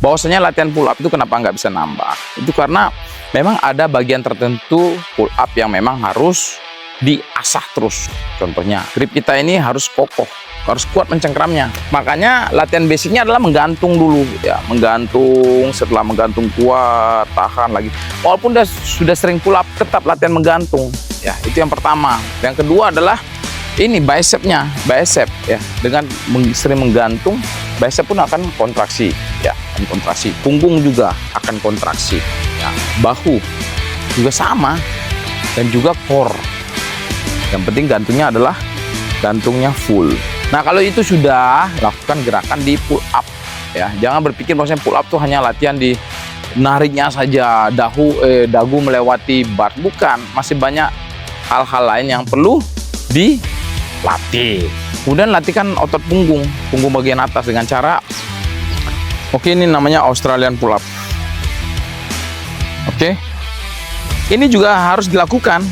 bahwasanya latihan pull up itu kenapa nggak bisa nambah, itu karena memang ada bagian tertentu pull up yang memang harus diasah terus. Contohnya grip kita ini harus kokoh, harus kuat mencengkramnya. Makanya latihan basicnya adalah menggantung dulu ya, menggantung. Setelah menggantung kuat, tahan lagi. Walaupun sudah sering pull up, tetap latihan menggantung ya. Itu yang pertama. Yang kedua adalah ini bicepnya, bicep ya. Dengan sering menggantung, bicep pun akan kontraksi ya, akan kontraksi. Punggung juga akan kontraksi ya. Bahu juga sama, dan juga core. Yang penting gantungnya adalah gantungnya full. Nah, kalau itu sudah, lakukan gerakan di pull up ya. Jangan berpikir bahwasanya pull up tuh hanya latihan di nariknya saja, dagu melewati bar. Bukan, masih banyak hal-hal lain yang perlu dilatih. Kemudian latihkan otot punggung bagian atas dengan cara, oke, ini namanya Australian pull up. Oke. Ini juga harus dilakukan.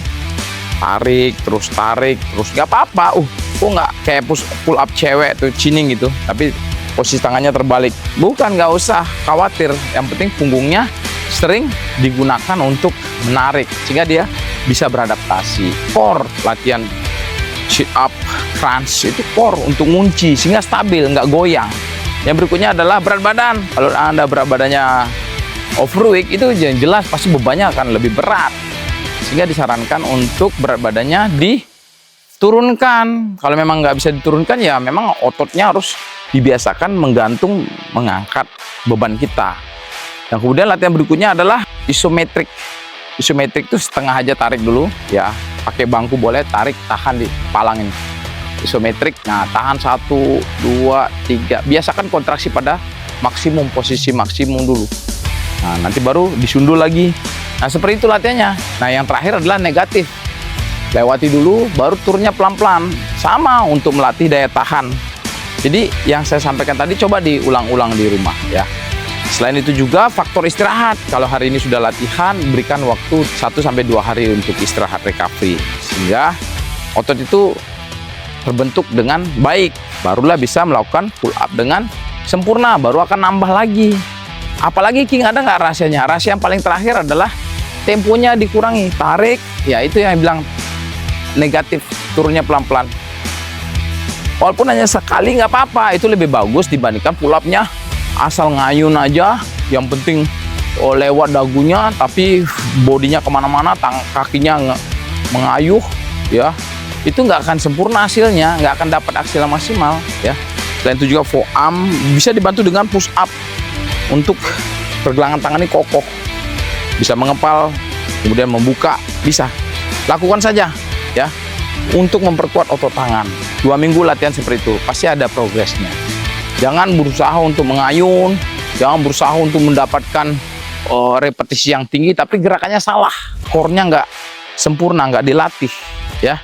Tarik terus, nggak apa-apa. Kok nggak kayak pull up cewek tuh, cining gitu, tapi posisi tangannya terbalik. Bukan, nggak usah khawatir. Yang penting punggungnya sering digunakan untuk menarik sehingga dia bisa beradaptasi. Core, latihan sit up, crunch itu core untuk ngunci sehingga stabil, nggak goyang. Yang berikutnya adalah berat badan. Kalau Anda berat badannya overweight, itu jelas pasti bebannya akan lebih berat. Sehingga disarankan untuk berat badannya diturunkan. Kalau memang nggak bisa diturunkan, ya memang ototnya harus dibiasakan menggantung, mengangkat beban kita. Dan kemudian latihan berikutnya adalah isometrik. Isometrik itu setengah aja tarik dulu ya. Pakai bangku boleh, tarik, tahan, dipalangin. Isometrik, nah tahan 1, 2, 3. Biasakan kontraksi pada maksimum, posisi maksimum dulu. Nah, nanti baru disundul lagi. Nah, seperti itu latihannya. Nah, yang terakhir adalah negatif. Lewati dulu, baru turunnya pelan-pelan. Sama untuk melatih daya tahan. Jadi, yang saya sampaikan tadi coba diulang-ulang di rumah ya. Selain itu juga faktor istirahat. Kalau hari ini sudah latihan, berikan waktu 1-2 hari untuk istirahat recovery. Sehingga otot itu terbentuk dengan baik. Barulah bisa melakukan pull up dengan sempurna. Baru akan nambah lagi. Apalagi King, ada nggak rahasianya? Rahasia yang paling terakhir adalah temponya dikurangi. Tarik, ya itu yang bilang negatif, turunnya pelan-pelan. Walaupun hanya sekali nggak apa-apa, itu lebih bagus dibandingkan pull up-nya asal ngayun aja. Yang penting lewat dagunya, tapi bodinya kemana-mana, kakinya mengayuh ya. Itu nggak akan sempurna hasilnya, nggak akan dapat hasil yang maksimal ya. Selain itu juga forearm bisa dibantu dengan push up. Untuk pergelangan tangan ini kokoh, bisa mengepal, kemudian membuka, bisa. Lakukan saja ya, untuk memperkuat otot tangan. 2 minggu latihan seperti itu, pasti ada progresnya. Jangan berusaha untuk mengayun, jangan berusaha untuk mendapatkan repetisi yang tinggi, tapi gerakannya salah, core-nya nggak sempurna, nggak dilatih ya.